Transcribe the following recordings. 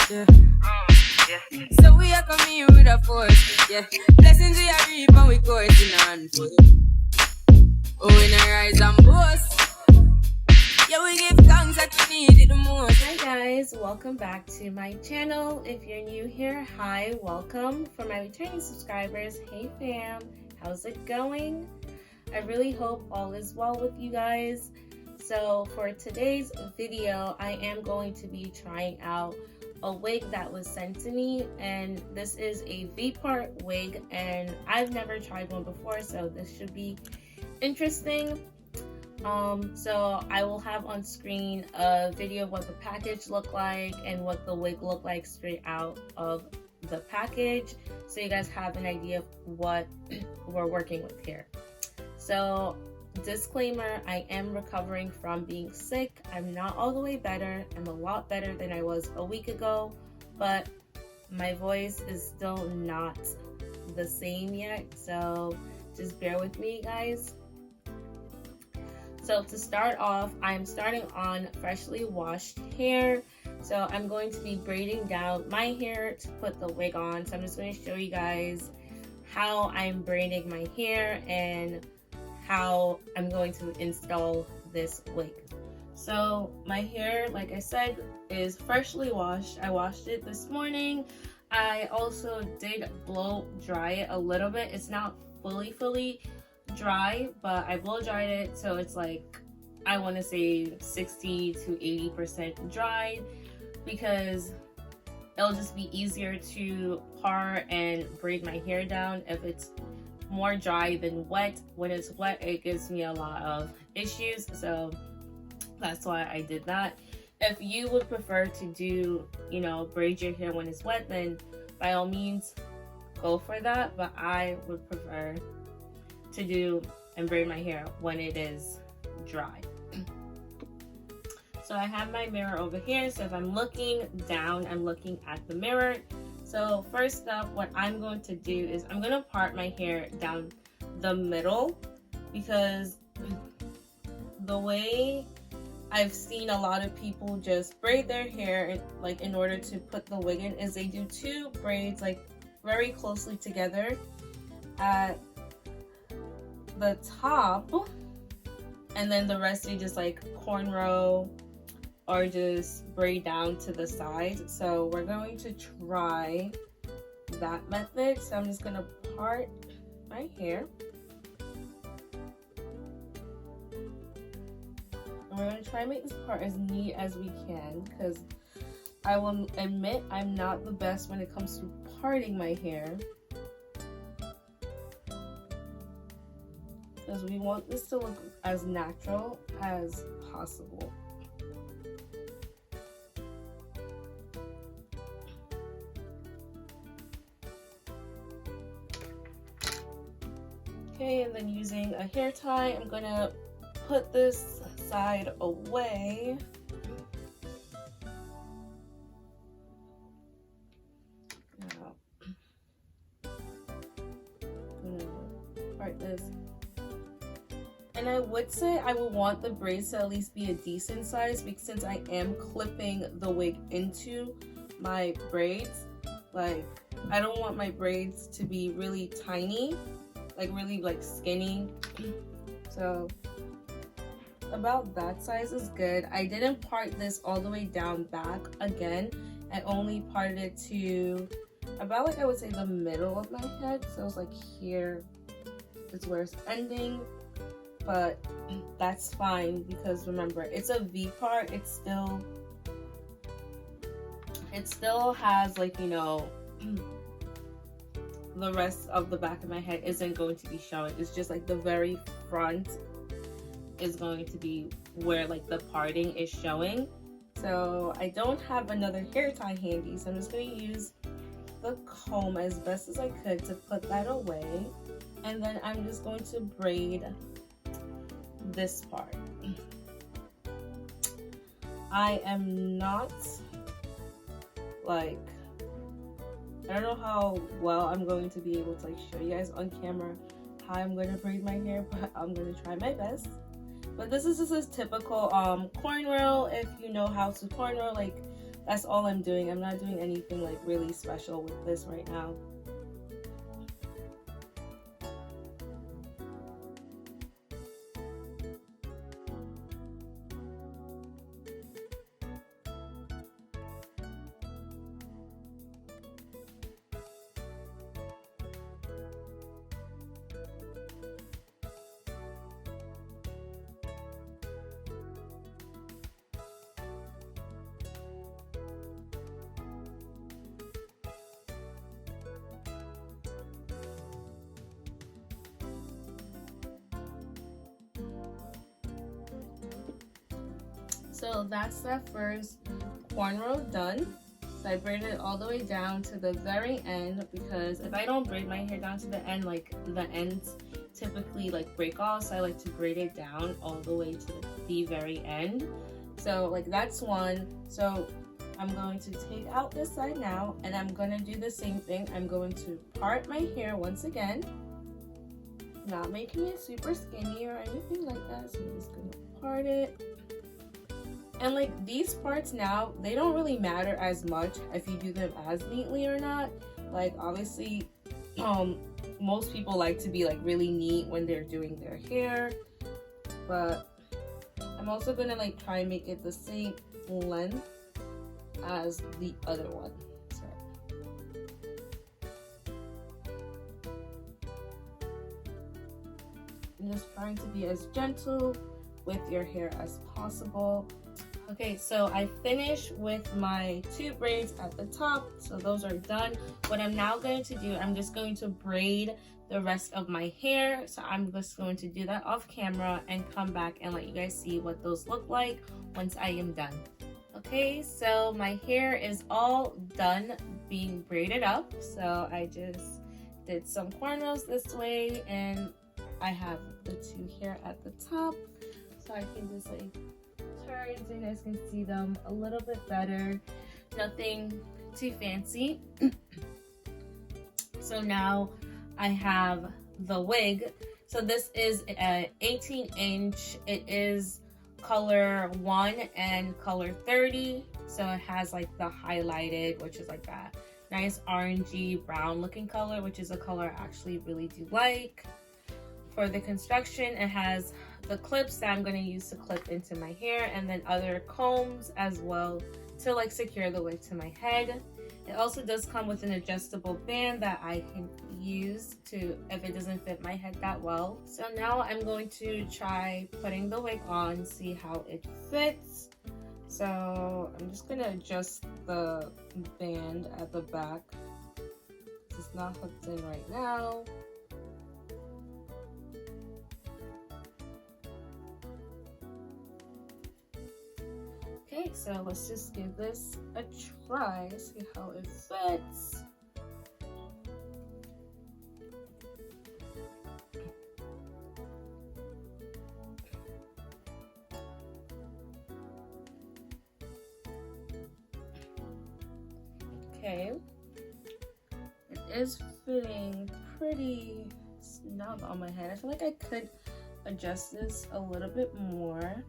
Yeah. So we are coming with a force. Yeah. Blessings we are reap and we coursing on foot. Oh, we not rise and boast. Yeah, we give thanks that we need it the most. Hi guys, welcome back to my channel. If you're new here, hi, welcome. For my returning subscribers, hey fam, how's it going? I really hope all is well with you guys. So for today's video, I am going to be trying out a wig that was sent to me, and this is a V-part wig, and I've never tried one before, so this should be interesting. So I will have on screen a video of what the package looked like and what the wig looked like straight out of the package, so you guys have an idea of what we're working with here. So disclaimer, I am recovering from being sick. I'm not all the way better. I'm a lot better than I was a week ago, but my voice is still not the same yet, so just bear with me, guys. So to start off, I'm starting on freshly washed hair. So I'm going to be braiding down my hair to put the wig on. So I'm just going to show you guys how I'm braiding my hair and how I'm going to install this wig. So my hair, like I said, is freshly washed. I washed it this morning. I also did blow dry it a little bit. It's not fully dry, but I blow dried it, so it's like, I want to say 60 to 80% dried, because it'll just be easier to part and braid my hair down if it's more dry than wet. When it's wet, it gives me a lot of issues, so that's why I did that. If you would prefer to do, you know, braid your hair when it's wet, then by all means go for that, but I would prefer to do and braid my hair when it is dry. So I have my mirror over here, so if I'm looking down, I'm looking at the mirror. So first up, what I'm going to do is I'm going to part my hair down the middle, because the way I've seen a lot of people just braid their hair, like in order to put the wig in, is they do two braids like very closely together at the top, and then the rest you just like cornrow or just braid down to the side. So we're going to try that method. So I'm just gonna part my hair, and we're gonna try and make this part as neat as we can, because I will admit I'm not the best when it comes to parting my hair, because we want this to look as natural as possible. Okay, and then using a hair tie, I'm gonna put this side away. Now, I'm gonna part this. And I would say I would want the braids to at least be a decent size, because since I am clipping the wig into my braids, like I don't want my braids to be really tiny, like really like skinny. So about that size is good. I didn't part this all the way down back. Again, I only parted it to about, like, I would say the middle of my head. So it's like here is where it's ending. But that's fine, because remember, it's a V part. It still has, like, you know, the rest of the back of my head isn't going to be showing. It's just like the very front is going to be where like the parting is showing. So I don't have another hair tie handy, so I'm just going to use the comb as best as I could to put that away, and then I'm just going to braid this part. I am not, like, I don't know how well I'm going to be able to like show you guys on camera how I'm going to braid my hair, but I'm going to try my best. But this is just a typical cornrow. If you know how to cornrow, like that's all I'm doing. I'm not doing anything like really special with this right now. So that's that first cornrow done. So I braided it all the way down to the very end, because if I don't braid my hair down to the end, like the ends typically like break off, so I like to braid it down all the way to the very end. So like that's one. So I'm going to take out this side now, and I'm going to do the same thing. I'm going to part my hair once again, not making it super skinny or anything like that. So I'm just going to part it. And like these parts now, they don't really matter as much if you do them as neatly or not. Like obviously, most people like to be like really neat when they're doing their hair, but I'm also gonna like try and make it the same length as the other one. So I'm just trying to be as gentle with your hair as possible. Okay, so I finished with my 2 braids at the top, so those are done. What I'm now going to do, I'm just going to braid the rest of my hair. So I'm just going to do that off camera and come back and let you guys see what those look like once I am done. Okay, so my hair is all done being braided up. So I just did some cornrows this way, and I have the 2 here at the top. So I can just like turn so you guys can see them a little bit better. Nothing too fancy. So now I have the wig. So this is an 18-inch. It is color 1 and color 30. So it has like the highlighted, which is like that nice orangey brown looking color, which is a color I actually really do like. For the construction, it has the clips that I'm going to use to clip into my hair, and then other combs as well to like secure the wig to my head. It also does come with an adjustable band that I can use to if it doesn't fit my head that well. So now I'm going to try putting the wig on, see how it fits. So I'm just going to adjust the band at the back. It's not hooked in right now. Okay, so let's just give this a try, see how it fits. Okay, it is fitting pretty snug on my head. I feel like I could adjust this a little bit more.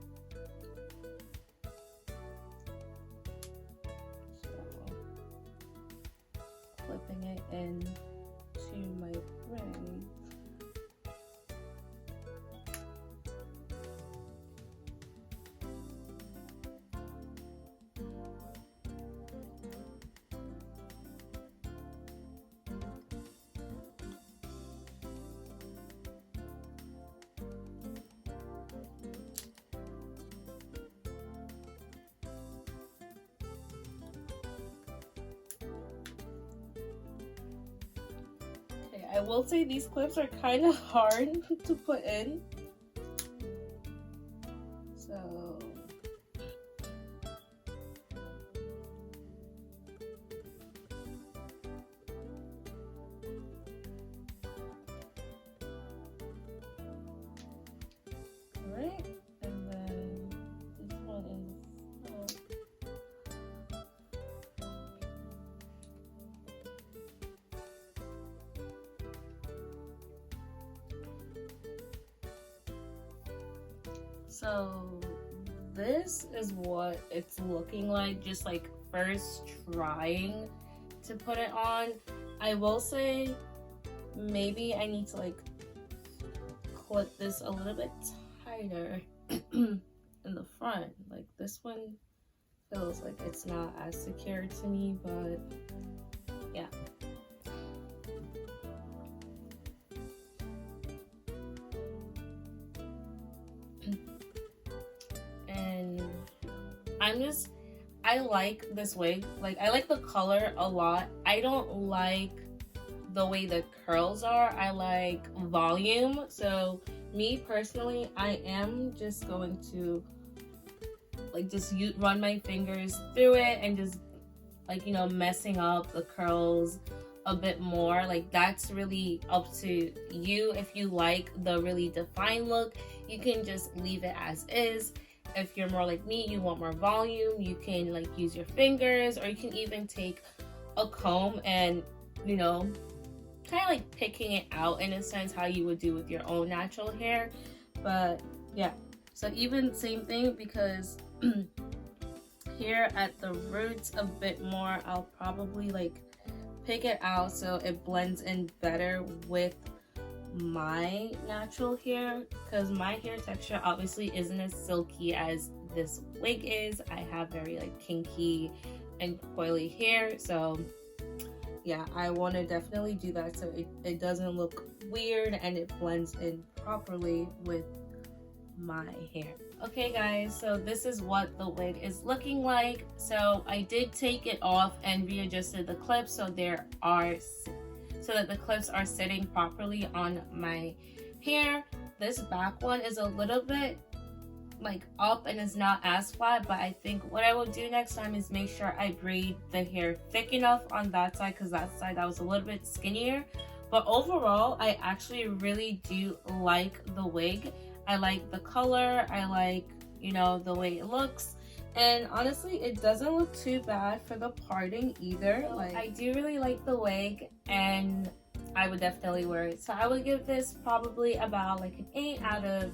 Clipping it in to my braid. I will say these clips are kind of hard to put in. So alright, and then this one is so this is what it's looking like, just like first trying to put it on. I will say maybe I need to like clip this a little bit tighter in the front. Like this one feels like it's not as secure to me, but yeah. And I like this wig. Like, I like the color a lot. I don't like the way the curls are. I like volume. So me personally, I am just going to like just run my fingers through it and just like, you know, messing up the curls a bit more. Like, that's really up to you. If you like the really defined look, you can just leave it as is. If you're more like me, you want more volume, you can like use your fingers, or you can even take a comb and, you know, kind of like picking it out in a sense how you would do with your own natural hair. But yeah, so even same thing, because here at the roots a bit more, I'll probably like pick it out so it blends in better with my natural hair, because my hair texture obviously isn't as silky as this wig is. I have very like kinky and coily hair, so yeah, I want to definitely do that so it doesn't look weird and it blends in properly with my hair. Okay guys, so this is what the wig is looking like. So I did take it off and readjusted the clips so that the clips are sitting properly on my hair. This back one is a little bit like up and is not as flat, but I think what I will do next time is make sure I braid the hair thick enough on that side, because that side that was a little bit skinnier. But overall, I actually really do like the wig. I like the color, I like, you know, the way it looks. And honestly, it doesn't look too bad for the parting either. Like, I do really like the wig and I would definitely wear it. So I would give this probably about like an 8 out of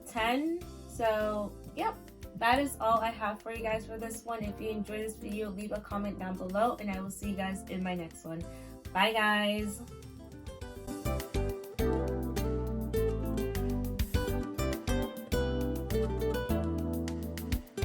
10. So yep, that is all I have for you guys for this one. If you enjoyed this video, leave a comment down below and I will see you guys in my next one. Bye guys.